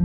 आज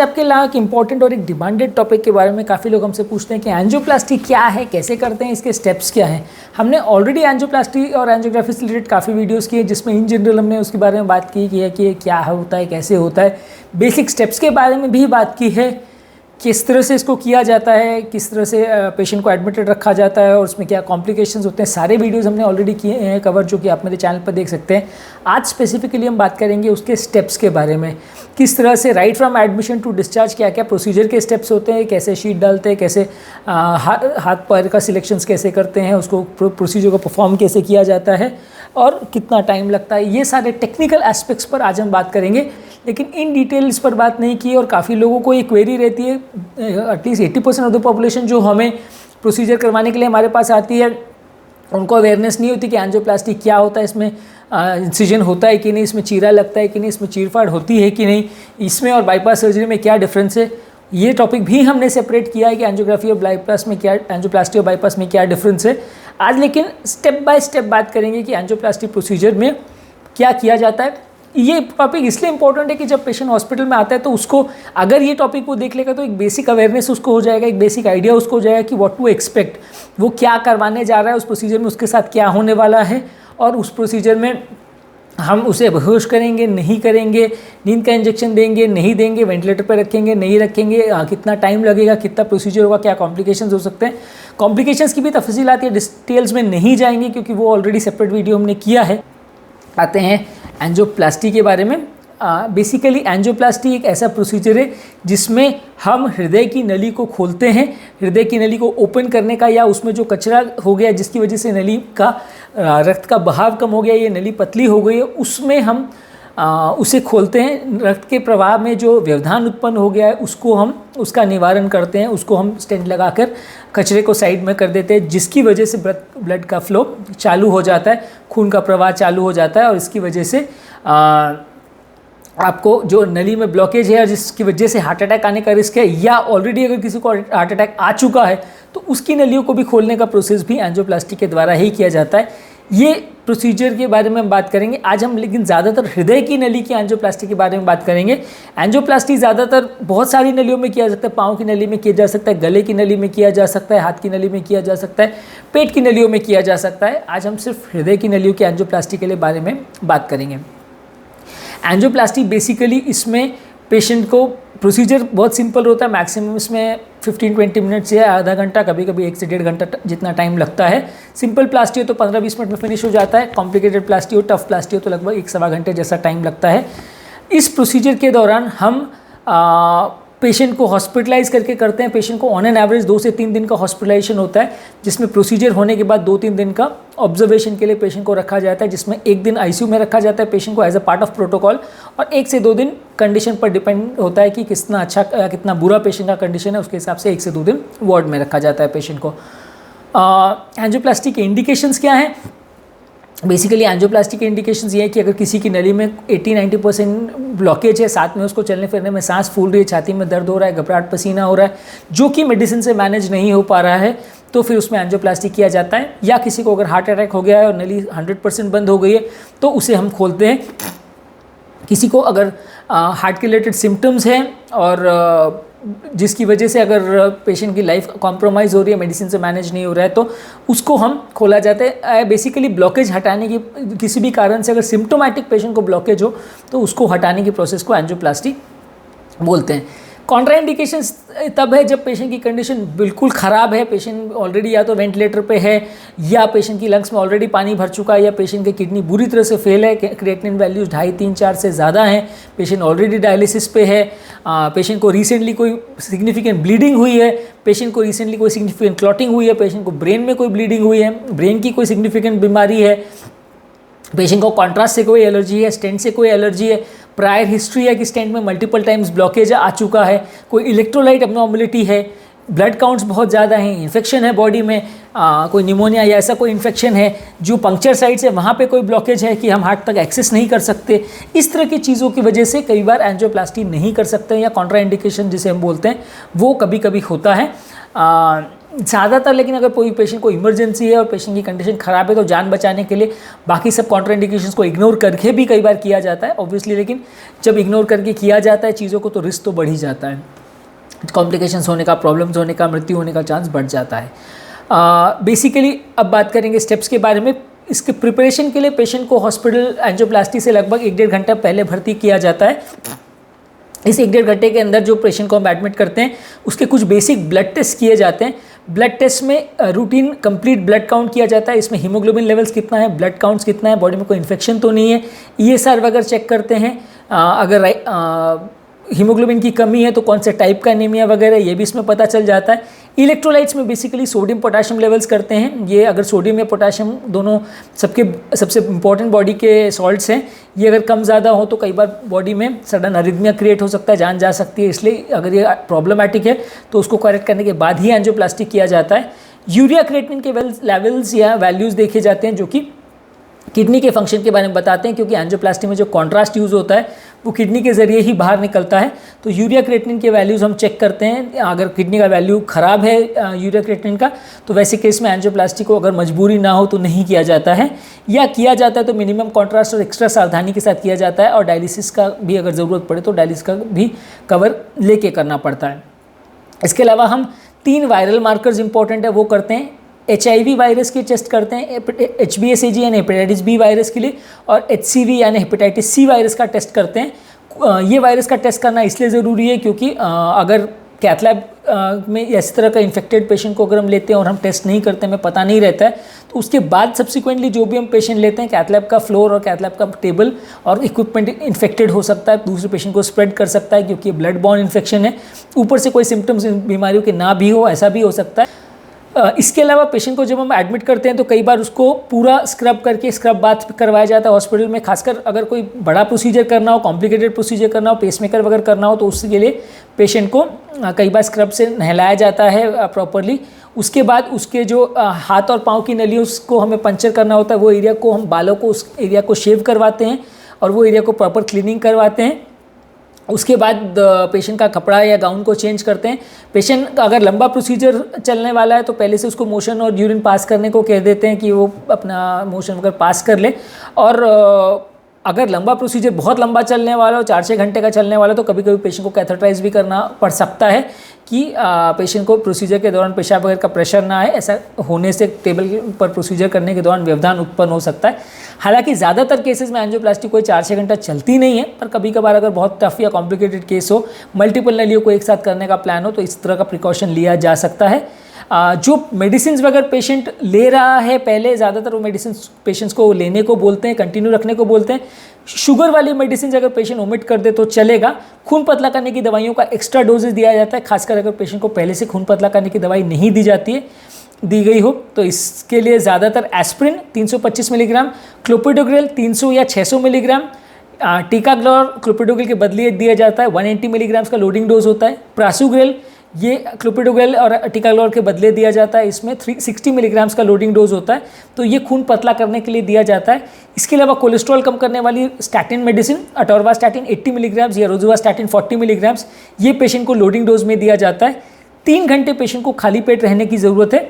आपके लिए एक इम्पॉर्टेंट और एक डिमांडेड टॉपिक के बारे में काफ़ी लोग हमसे पूछते हैं कि एंजियोप्लास्टी क्या है, कैसे करते हैं, इसके स्टेप्स क्या हैं। हमने ऑलरेडी एंजियोप्लास्टी और एंजियोग्राफी से रिलेटेड काफ़ी वीडियोस किए जिसमें इन जनरल हमने उसके बारे में बात की है कि क्या होता है, कैसे होता है। बेसिक स्टेप्स के बारे में भी बात की है, किस तरह से इसको किया जाता है, किस तरह से पेशेंट को एडमिटेड रखा जाता है और उसमें क्या कॉम्प्लिकेशंस होते हैं। सारे वीडियोस हमने ऑलरेडी किए हैं कवर, जो कि आप मेरे चैनल पर देख सकते हैं। आज स्पेसिफिकली हम बात करेंगे उसके स्टेप्स के बारे में, किस तरह से right from admission to discharge क्या क्या प्रोसीजर के स्टेप्स होते हैं, कैसे शीट डालते हैं, कैसे हाथ पैर का सिलेक्शंस कैसे करते हैं, उसको प्रोसीजर को परफॉर्म कैसे किया जाता है और कितना टाइम लगता है। ये सारे टेक्निकल एस्पेक्ट्स पर आज हम बात करेंगे, लेकिन इन डिटेल इस पर बात नहीं की। और काफ़ी लोगों को ये क्वेरी रहती है, एटलीस्ट 80% ऑफ द पॉपुलेशन जो हमें प्रोसीजर करवाने के लिए हमारे पास आती है, उनको अवेयरनेस नहीं होती कि एंजियोप्लास्टी क्या होता है, इसमें इंसिजन होता है कि नहीं, इसमें चीरा लगता है कि नहीं, इसमें चीरफाड़ होती है कि नहीं, इसमें और बाईपास सर्जरी में क्या डिफरेंस है। ये टॉपिक भी हमने सेपरेट किया है कि एंजियोग्राफी और बाईपास में क्या, एंजियोप्लास्टी और बाईपास में क्या डिफरेंस है। आज लेकिन स्टेप बाय स्टेप बात करेंगे कि एंजियोप्लास्टी प्रोसीजर में क्या किया जाता है। ये टॉपिक इसलिए इंपॉर्टेंट है कि जब पेशेंट हॉस्पिटल में आता है तो उसको, अगर ये टॉपिक वो देख लेगा तो एक बेसिक अवेयरनेस उसको हो जाएगा, एक बेसिक आइडिया उसको हो जाएगा कि व्हाट टू एक्सपेक्ट, वो क्या करवाने जा रहा है उस प्रोसीजर में, उसके साथ क्या होने वाला है और उस प्रोसीजर में हम उसे बेहोश करेंगे, नहीं करेंगे, नींद का इंजेक्शन देंगे, नहीं देंगे, वेंटिलेटर पर रखेंगे, नहीं रखेंगे, कितना टाइम लगेगा, कितना प्रोसीजर होगा, क्या कॉम्प्लिकेशंस हो सकते हैं। कॉम्प्लिकेशंस की भी तफसीलात या डिटेल्स में नहीं जाएंगे क्योंकि वो ऑलरेडी सेपरेट वीडियो हमने किया है। आते हैं एंजियोप्लास्टी के बारे में। बेसिकली एंजियोप्लास्टी एक ऐसा प्रोसीजर है जिसमें हम हृदय की नली को खोलते हैं। हृदय की नली को ओपन करने का, या उसमें जो कचरा हो गया जिसकी वजह से नली का रक्त का बहाव कम हो गया, ये नली पतली हो गई है, उसमें हम उसे खोलते हैं। रक्त के प्रवाह में जो व्यवधान उत्पन्न हो गया है उसको हम उसका निवारण करते हैं, उसको हम स्टेंट लगाकर कचरे को साइड में कर देते हैं, जिसकी वजह से ब्लड का फ्लो चालू हो जाता है, खून का प्रवाह चालू हो जाता है और इसकी वजह से आपको जो नली में ब्लॉकेज है और जिसकी वजह से हार्ट अटैक आने का रिस्क है, या ऑलरेडी अगर किसी को हार्ट अटैक आ चुका है तो उसकी नलियों को भी खोलने का प्रोसेस भी एंजियोप्लास्टी के द्वारा ही किया जाता है। ये प्रोसीजर के बारे में हम बात करेंगे आज हम, लेकिन ज़्यादातर हृदय की नली की एंजियोप्लास्टी के बारे में बात करेंगे। एंजियोप्लास्टी ज़्यादातर बहुत सारी नलियों में किया जा सकता है, पाँव की नली में किया जा सकता है, गले की नली में किया जा सकता है, हाथ की नली में किया जा सकता है, पेट की नलियों में किया जा सकता है। आज हम सिर्फ हृदय की नलियों की एंजियोप्लास्टी के लिए बारे में बात करेंगे। एंजियोप्लास्टी बेसिकली इसमें पेशेंट को प्रोसीजर बहुत सिंपल होता है, मैक्सिमम इसमें 15-20 मिनट से आधा घंटा, कभी कभी 1 से 1.5 घंटा जितना टाइम लगता है। सिंपल प्लास्टी हो तो 15-20 मिनट में फिनिश हो जाता है, कॉम्प्लिकेटेड प्लास्टी हो, टफ प्लास्टी हो तो लगभग 1-1.25 घंटे जैसा टाइम लगता है। इस प्रोसीजर के दौरान हम पेशेंट को हॉस्पिटलाइज करके करते हैं। पेशेंट को ऑन एन एवरेज 2 से 3 दिन का हॉस्पिटलाइजेशन होता है, जिसमें प्रोसीजर होने के बाद 2-3 दिन का ऑब्जर्वेशन के लिए पेशेंट को रखा जाता है, जिसमें 1 दिन आईसीयू में रखा जाता है पेशेंट को as a part of protocol, और 1 से 2 दिन कंडीशन पर डिपेंड होता है कि कितना अच्छा या कितना बुरा पेशेंट का कंडीशन है, उसके हिसाब से 1 से 2 दिन वार्ड में रखा जाता है पेशेंट को। एंजियोप्लास्टी के इंडिकेशंस क्या हैं? बेसिकली एंजियोप्लास्टी के इंडिकेशंस ये है कि अगर किसी की नली में 80-90% ब्लॉकेज है, साथ में उसको चलने फिरने में सांस फूल रही है, छाती में दर्द हो रहा है, घबराहट, पसीना हो रहा है, जो कि मेडिसिन से मैनेज नहीं हो पा रहा है, तो फिर उसमें एंजियोप्लास्टी किया जाता है। या किसी को अगर हार्ट अटैक हो गया है और नली 100% बंद हो गई है तो उसे हम खोलते हैं। किसी को अगर हार्ट के रिलेटेड सिम्टम्स हैं और जिसकी वजह से अगर पेशेंट की लाइफ कॉम्प्रोमाइज़ हो रही है, मेडिसिन से मैनेज नहीं हो रहा है, तो उसको हम खोला जाता है। बेसिकली ब्लॉकेज हटाने की, किसी भी कारण से अगर सिम्टोमेटिक पेशेंट को ब्लॉकेज हो तो उसको हटाने की प्रोसेस को एंजियोप्लास्टी बोलते हैं। कॉन्ट्राइंडिकेशंस तब है जब पेशेंट की कंडीशन बिल्कुल ख़राब है, पेशेंट ऑलरेडी या तो वेंटिलेटर पे है, या पेशेंट की लंग्स में ऑलरेडी पानी भर चुका है, या पेशेंट की किडनी बुरी तरह से फेल है, क्रिएटिनिन वैल्यूज 2.5, 3, 4 से ज़्यादा हैं, पेशेंट ऑलरेडी डायलिसिस पे है, पेशेंट को रिसेंटली कोई सिग्निफिकेंट ब्लीडिंग हुई है, पेशेंट को रिसेंटली कोई सिग्निफिकेंट क्लॉटिंग हुई है, पेशेंट को ब्रेन में कोई ब्लीडिंग हुई है, ब्रेन की कोई सिग्निफिकेंट बीमारी है, पेशेंट को कॉन्ट्रास्ट से कोई एलर्जी है, स्टेंट से कोई एलर्जी है, प्रायर हिस्ट्री है कि स्टेंट में मल्टीपल टाइम्स ब्लॉकेज आ चुका है, कोई इलेक्ट्रोलाइट एब्नॉर्मलिटी है, ब्लड काउंट्स बहुत ज़्यादा हैं, इन्फेक्शन है बॉडी में, कोई निमोनिया या ऐसा कोई इन्फेक्शन है, जो पंक्चर साइट्स है वहाँ पे कोई ब्लॉकेज है कि हम हार्ट तक एक्सेस नहीं कर सकते, इस तरह की चीज़ों की वजह से कई बार एंजियोप्लास्टी नहीं कर सकते, या कॉन्ट्राइंडिकेशन जिसे हम बोलते हैं वो कभी कभी होता है। ज़्यादातर, लेकिन अगर कोई पेशेंट को इमरजेंसी है और पेशेंट की कंडीशन ख़राब है तो जान बचाने के लिए बाकी सब कॉन्ट्राइंडिकेशंस को इग्नोर करके भी कई बार किया जाता है ऑब्वियसली, लेकिन जब इग्नोर करके किया जाता है चीज़ों को तो रिस्क तो बढ़ ही जाता है, कॉम्प्लिकेशंस होने का, प्रॉब्लम्स होने का, मृत्यु होने का चांस बढ़ जाता है। बेसिकली अब बात करेंगे स्टेप्स के बारे में। इसके प्रिपरेशन के लिए पेशेंट को हॉस्पिटल एंजियोप्लास्टी से लगभग 1-1.5 घंटा पहले भर्ती किया जाता है। इस 1-1.5 घंटे के अंदर जो पेशेंट को हम एडमिट करते हैं उसके कुछ बेसिक ब्लड टेस्ट किए जाते हैं। ब्लड टेस्ट में रूटीन कंप्लीट ब्लड काउंट किया जाता है, इसमें हीमोग्लोबिन लेवल्स कितना है, ब्लड काउंट्स कितना है, बॉडी में कोई इन्फेक्शन तो नहीं है, ESR वगैरह चेक करते हैं। अगर हीमोग्लोबिन की कमी है तो कौन से टाइप का एनीमिया वगैरह ये भी इसमें पता चल जाता है। इलेक्ट्रोलाइट्स में बेसिकली सोडियम पोटाशियम लेवल्स करते हैं, ये अगर सोडियम या पोटाशियम दोनों सबसे इंपॉर्टेंट बॉडी के सॉल्ट्स हैं, ये अगर कम ज़्यादा हो तो कई बार बॉडी में सडन अरिथमिया क्रिएट हो सकता है, जान जा सकती है, इसलिए अगर ये प्रॉब्लमैटिक है तो उसको करेक्ट करने के बाद ही एंजियोप्लास्टी किया जाता है। यूरिया क्रिएटिनिन के लेवल्स या वैल्यूज़ देखे जाते हैं जो कि किडनी के फंक्शन के बारे में बताते हैं, क्योंकि एंजियोप्लास्टी में जो कॉन्ट्रास्ट यूज़ होता है वो किडनी के ज़रिए ही बाहर निकलता है। तो यूरिया क्रिएटिनिन के वैल्यूज़ हम चेक करते हैं, अगर किडनी का वैल्यू ख़राब है यूरिया क्रिएटिनिन का तो वैसे केस में एंजियोप्लास्टी को अगर मजबूरी ना हो तो नहीं किया जाता है, या किया जाता है तो मिनिमम कॉन्ट्रास्ट और एक्स्ट्रा सावधानी के साथ किया जाता है। और डायलिसिस का भी अगर ज़रूरत पड़े तो डायलिसिस का भी कवर लेके करना पड़ता है। इसके अलावा हम 3 वायरल मार्कर्स इंपॉर्टेंट है वो करते हैं। HIV वायरस की टेस्ट करते हैं, HBsAg यानी हेपेटाइटिस बी वायरस के लिए, और HCV यानी हेपेटाइटिस C वायरस का टेस्ट करते हैं। ये वायरस का टेस्ट करना इसलिए ज़रूरी है क्योंकि अगर कैथ लैब में इस तरह का इन्फेक्टेड पेशेंट को अगर हम लेते हैं और हम टेस्ट नहीं करते, हमें पता नहीं रहता है, तो उसके बाद सब्सिक्वेंटली जो भी हम पेशेंट लेते हैं कैथ लैब का फ्लोर और कैथ लैब का टेबल और इक्विपमेंट इन्फेक्टेड हो सकता है, दूसरे पेशेंट को स्प्रेड कर सकता है क्योंकि ब्लड बॉर्न इन्फेक्शन है। ऊपर से कोई सिम्टम्स बीमारियों के ना भी हो, ऐसा भी हो सकता है। इसके अलावा पेशेंट को जब हम एडमिट करते हैं तो कई बार उसको पूरा स्क्रब करके स्क्रब बाथ करवाया जाता है हॉस्पिटल में, खासकर अगर कोई बड़ा प्रोसीजर करना हो, कॉम्प्लिकेटेड प्रोसीजर करना हो, पेसमेकर वगैरह करना हो तो उसके लिए पेशेंट को कई बार स्क्रब से नहलाया जाता है प्रॉपरली। उसके बाद उसके जो हाथ और पाँव की नली उसको हमें पंचर करना होता है, वो एरिया को हम बालों को उस एरिया को शेव करवाते हैं और वो एरिया को प्रॉपर क्लीनिंग करवाते हैं। उसके बाद पेशेंट का कपड़ा या गाउन को चेंज करते हैं। पेशेंट अगर लंबा प्रोसीजर चलने वाला है तो पहले से उसको मोशन और यूरिन पास करने को कह देते हैं कि वो अपना मोशन वगैरह पास कर ले। और अगर लंबा प्रोसीजर बहुत लंबा चलने वाला हो, 4-6 घंटे का चलने वाला, तो कभी कभी पेशेंट को कैथेटराइज भी करना पड़ सकता है कि पेशेंट को प्रोसीजर के दौरान पेशाब वगैरह का प्रेशर ना आए। ऐसा होने से टेबल पर प्रोसीजर करने के दौरान व्यवधान उत्पन्न हो सकता है। हालांकि ज़्यादातर केसेस में एंजियोप्लास्टी कोई 4-6 घंटा चलती नहीं है, पर कभी कभार अगर बहुत टफ या कॉम्प्लिकेटेड केस हो, मल्टीपल नलियों को एक साथ करने का प्लान हो, तो इस तरह का प्रिकॉशन लिया जा सकता है। जो मेडिसिन वगैरह पेशेंट ले रहा है पहले, ज़्यादातर वो मेडिसिन पेशेंट्स को लेने को बोलते हैं, कंटिन्यू रखने को बोलते हैं। शुगर वाली मेडिसिन अगर पेशेंट ओमिट कर दे तो चलेगा। खून पतला करने की दवाइयों का एक्स्ट्रा डोजेज दिया जाता है, खासकर अगर पेशेंट को पहले से खून पतला करने की दवाई नहीं दी गई हो तो इसके लिए ज़्यादातर एस्प्रिन 325 मिलीग्राम, क्लोपिडोग्रेल 300 या 600 मिलीग्राम, टिकाग्लोर क्लोपिडोग्रेल के बदले दिया जाता है, 180 मिलीग्राम का लोडिंग डोज होता है। प्रासुग्रेल ये क्लोपिडोग्रेल और टिकाग्लोर के बदले दिया जाता है, इसमें 360 मिलीग्राम्स का लोडिंग डोज होता है, तो ये खून पतला करने के लिए दिया जाता है। इसके अलावा कोलेस्ट्रॉल कम करने वाली स्टैटिन मेडिसिन, अटोरवास्टैटिन 80 मिलीग्राम्स या रोजुवास्टैटिन 40 मिलीग्राम्स, ये पेशेंट को लोडिंग डोज में दिया जाता है। 3 घंटे पेशेंट को खाली पेट रहने की ज़रूरत है।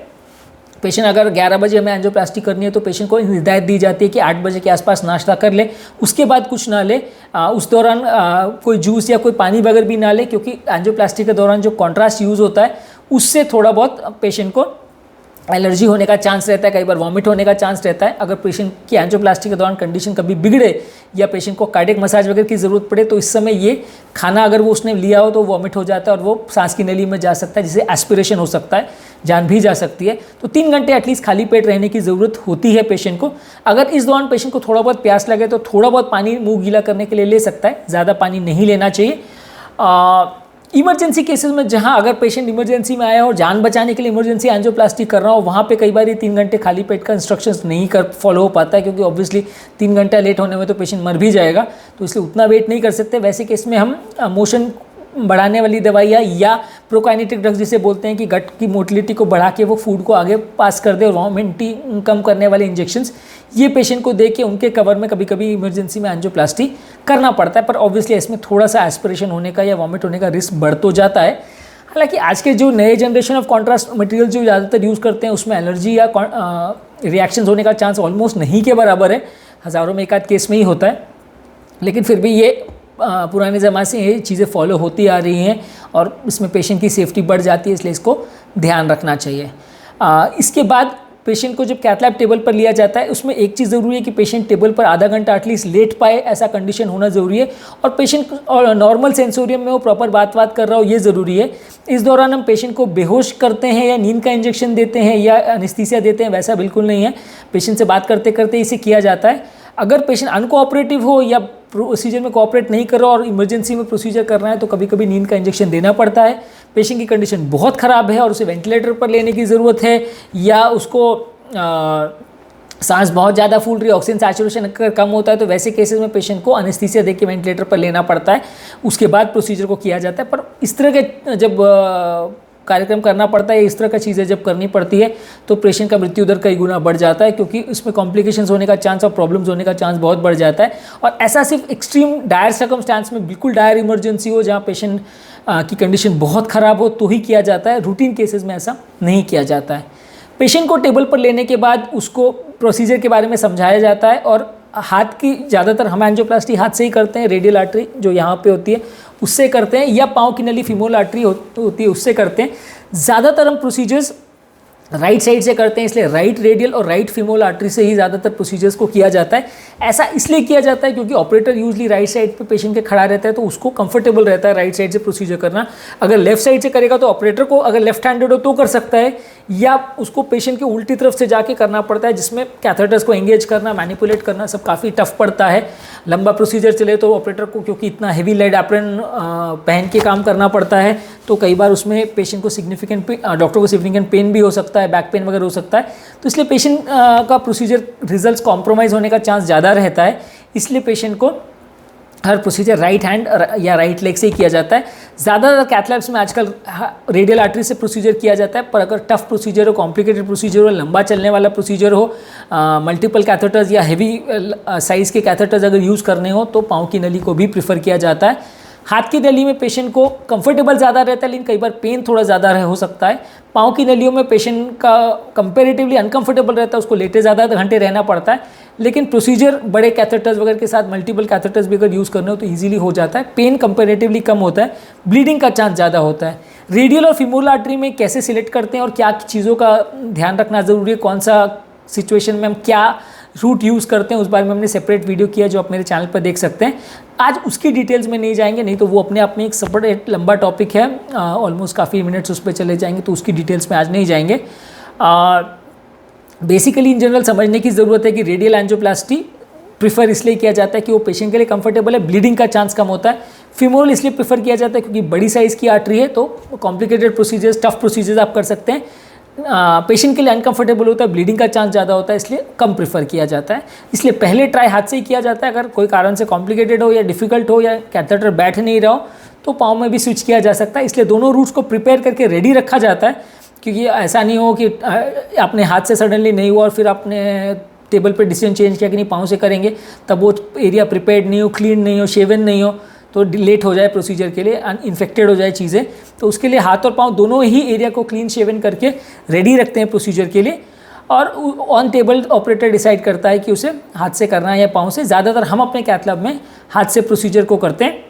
पेशेंट अगर 11 बजे हमें एंजियोप्लास्टी करनी है तो पेशेंट को हिदायत दी जाती है कि 8 बजे के आसपास नाश्ता कर ले, उसके बाद कुछ ना ले, उस दौरान कोई जूस या कोई पानी वगैरह भी ना ले, क्योंकि एंजियोप्लास्टी के दौरान जो कॉन्ट्रास्ट यूज़ होता है उससे थोड़ा बहुत पेशेंट को एलर्जी होने का चांस रहता है, कई बार वॉमिट होने का चांस रहता है। अगर पेशेंट की एंजियोप्लास्टी के दौरान कंडीशन कभी बिगड़े या पेशेंट को कार्डियक मसाज वगैरह की ज़रूरत पड़े तो इस समय ये खाना अगर वो उसने लिया हो तो वॉमिट हो जाता है और वो सांस की नली में जा सकता है, जिससे एस्पिरेशन हो सकता है, जान भी जा सकती है। तो 3 घंटे एटलीस्ट खाली पेट रहने की ज़रूरत होती है पेशेंट को। अगर इस दौरान पेशेंट को थोड़ा बहुत प्यास लगे तो थोड़ा बहुत पानी मुँह गीला करने के लिए ले सकता है, ज़्यादा पानी नहीं लेना चाहिए। इमरजेंसी केसेस में जहां अगर पेशेंट इमरजेंसी में आया हो और जान बचाने के लिए इमरजेंसी एंजियोप्लास्टी कर रहा हो, वहाँ पे कई बार ये 3 घंटे खाली पेट का इंस्ट्रक्शंस नहीं फॉलो हो पाता है, क्योंकि ऑब्वियसली 3 घंटा लेट होने में तो पेशेंट मर भी जाएगा, तो इसलिए उतना वेट नहीं कर सकते। वैसे केस में हम मोशन बढ़ाने वाली दवाइयाँ या प्रोकाइनेटिक ड्रग्स जिसे बोलते हैं कि गट की मोटिलिटी को बढ़ा के वो फूड को आगे पास कर दे, और वॉमिटिंग कम करने वाले इंजेक्शंस, ये पेशेंट को दे के उनके कवर में कभी कभी इमरजेंसी में एंजियोप्लास्टी करना पड़ता है। पर ऑब्वियसली इसमें थोड़ा सा एस्पिरेशन होने का या वॉमिट होने का रिस्क बढ़ तो जाता है। हालांकि आज के जो नए जनरेशन ऑफ कॉन्ट्रास्ट मटेरियल जो ज़्यादातर यूज़ करते हैं उसमें एलर्जी या रिएक्शंस होने का चांस ऑलमोस्ट नहीं के बराबर है, हज़ारों में एक आध केस में ही होता है। लेकिन फिर भी ये पुराने ज़माने से ये चीज़ें फॉलो होती आ रही हैं और इसमें पेशेंट की सेफ्टी बढ़ जाती है, इसलिए इसको ध्यान रखना चाहिए। इसके बाद पेशेंट को जब कैथ लैब टेबल पर लिया जाता है उसमें एक चीज़ ज़रूरी है कि पेशेंट टेबल पर आधा घंटा एटलीस्ट लेट पाए, ऐसा कंडीशन होना ज़रूरी है। और पेशेंट और नॉर्मल सेंसोरियम में वो प्रॉपर बात कर रहा हो, ये ज़रूरी है। इस दौरान हम पेशेंट को बेहोश करते हैं या नींद का इंजेक्शन देते हैं या एनेस्थीसिया देते हैं, वैसा बिल्कुल नहीं है। पेशेंट से बात करते करते इसे किया जाता है। अगर पेशेंट अनकोऑपरेटिव हो या प्रोसीजर में कोऑपरेट नहीं कर रहा और इमरजेंसी में प्रोसीजर करना है तो कभी कभी नींद का इंजेक्शन देना पड़ता है। पेशेंट की कंडीशन बहुत ख़राब है और उसे वेंटिलेटर पर लेने की ज़रूरत है या उसको सांस बहुत ज़्यादा फूल रही है, ऑक्सीजन सैचुरेशन अगर कम होता है तो वैसे केसेस में पेशेंट को एनेस्थीसिया देके वेंटिलेटर पर लेना पड़ता है, उसके बाद प्रोसीजर को किया जाता है। पर इस तरह के जब कार्यक्रम करना पड़ता है, इस तरह का चीज़ें जब करनी पड़ती है तो पेशेंट का मृत्यु दर कई गुना बढ़ जाता है, क्योंकि इसमें कॉम्प्लिकेशंस होने का चांस और प्रॉब्लम्स होने का चांस बहुत बढ़ जाता है। और ऐसा सिर्फ एक्सट्रीम डायर सर्कमस्टांस में, बिल्कुल डायर इमरजेंसी हो जहाँ पेशेंट की कंडीशन बहुत ख़राब हो तो ही किया जाता है, रूटीन केसेस में ऐसा नहीं किया जाता है। पेशेंट को टेबल पर लेने के बाद उसको प्रोसीजर के बारे में समझाया जाता है और हाथ की ज़्यादातर हम एंजियोप्लास्टी हाथ से ही करते हैं, रेडियल आर्टरी जो यहाँ पे होती है उससे करते हैं, या पाँव की नली फीमोरल आर्टरी होती है उससे करते हैं। ज़्यादातर हम प्रोसीजर्स राइट साइड से करते हैं, इसलिए राइट रेडियल और राइट फीमोरल आर्टरी से ही ज़्यादातर प्रोसीजर्स को किया जाता है। ऐसा इसलिए किया जाता है क्योंकि ऑपरेटर यूजली राइट साइड पे पेशेंट के खड़ा रहता है तो उसको कंफर्टेबल रहता है राइट साइड से प्रोसीजर करना। अगर लेफ्ट साइड से करेगा तो ऑपरेटर को अगर लेफ्ट हैंडेड हो तो कर सकता है, या उसको पेशेंट के उल्टी तरफ से जाके करना पड़ता है, जिसमें कैथेटर्स को एंगेज करना, मैनिपुलेट करना सब काफ़ी टफ पड़ता है। लंबा प्रोसीजर चले तो ऑपरेटर को क्योंकि इतना हेवी लेड एप्रन पहन के काम करना पड़ता है तो कई बार उसमें पेशेंट को सिग्निफिकेंट डॉक्टर को सिग्निफिकेंट पेन भी हो सकता है, बैक पेन वगैरह हो सकता है, तो इसलिए पेशेंट का प्रोसीजर रिजल्ट्स कॉम्प्रोमाइज़ होने का चांस ज़्यादा रहता है। इसलिए पेशेंट को हर प्रोसीजर राइट हैंड या राइट लेग से ही किया जाता है। ज़्यादातर कैथ लैब्स में आजकल रेडियल आर्टरी से प्रोसीजर किया जाता है, पर अगर टफ प्रोसीजर हो, कॉम्प्लिकेटेड प्रोसीजर हो, लंबा चलने वाला प्रोसीजर हो, मल्टीपल कैथेटर्स या हेवी साइज़ के कैथेटर्स अगर यूज़ करने हो तो पाँव की नली को भी प्रीफर किया जाता है। हाथ की नली में पेशेंट को कंफर्टेबल ज़्यादा रहता है लेकिन कई बार पेन थोड़ा ज़्यादा हो सकता है। पाँव की नलियों में पेशेंट का कंपैरेटिवली अनकंफर्टेबल रहता है, उसको लेटे ज़्यादा घंटे रहना पड़ता है, लेकिन प्रोसीजर बड़े कैथेटर्स वगैरह के साथ मल्टीपल कैथेटर्स भी अगर यूज़ करने हो तो ईजिली हो जाता है। पेन कंपैरेटिवली कम होता है, ब्लीडिंग का चांस ज़्यादा होता है। रेडियल और फीमोरल आर्टरी में कैसे सिलेक्ट करते हैं और क्या चीज़ों का ध्यान रखना ज़रूरी है, कौन सा सिचुएशन में हम क्या रूट यूज़ करते हैं, उस बारे में हमने सेपरेट वीडियो किया जो आप मेरे चैनल पर देख सकते हैं। आज उसकी डिटेल्स में नहीं जाएंगे, नहीं तो वो अपने आप में एक सेपरेट लंबा टॉपिक है, ऑलमोस्ट काफ़ी मिनट्स उस पर चले जाएंगे, तो उसकी डिटेल्स में आज नहीं जाएंगे। बेसिकली इन जनरल समझने की ज़रूरत है कि रेडियल एंजियोप्लास्टी प्रीफर इसलिए किया जाता है कि वो पेशेंट के लिए कंफर्टेबल है, ब्लीडिंग का चांस कम होता है। फीमोरल इसलिए प्रीफर किया जाता है क्योंकि बड़ी साइज़ की आर्टरी है तो कॉम्प्लिकेटेड प्रोसीजर्स, टफ प्रोसीजर्स आप कर सकते हैं। पेशेंट के लिए अनकंफर्टेबल होता है, ब्लीडिंग का चांस ज़्यादा होता है, इसलिए कम प्रीफर किया जाता है। इसलिए पहले ट्राई हाथ से ही किया जाता है। अगर कोई कारण से कॉम्प्लिकेटेड हो या डिफ़िकल्ट हो या कैथेटर बैठ नहीं रहा हो तो पाँव में भी स्विच किया जा सकता है। इसलिए दोनों रूट्स को प्रिपेयर करके रेडी रखा जाता है, क्योंकि ऐसा नहीं हो कि अपने हाथ से सडनली नहीं हुआ और फिर आपने टेबल पर डिसीजन चेंज किया कि नहीं पाँव से करेंगे, तब वो एरिया प्रिपेयर्ड नहीं हो, क्लीन नहीं हो, शेवन नहीं हो तो लेट हो जाए प्रोसीजर के लिए, इन्फेक्टेड हो जाए चीज़ें, तो उसके लिए हाथ और पाँव दोनों ही एरिया को क्लीन शेवन करके रेडी रखते हैं प्रोसीजर के लिए। और ऑन टेबल ऑपरेटर डिसाइड करता है कि उसे हाथ से करना है या पाँव से। ज़्यादातर हम अपने कैथ लैब में हाथ से प्रोसीजर को करते हैं।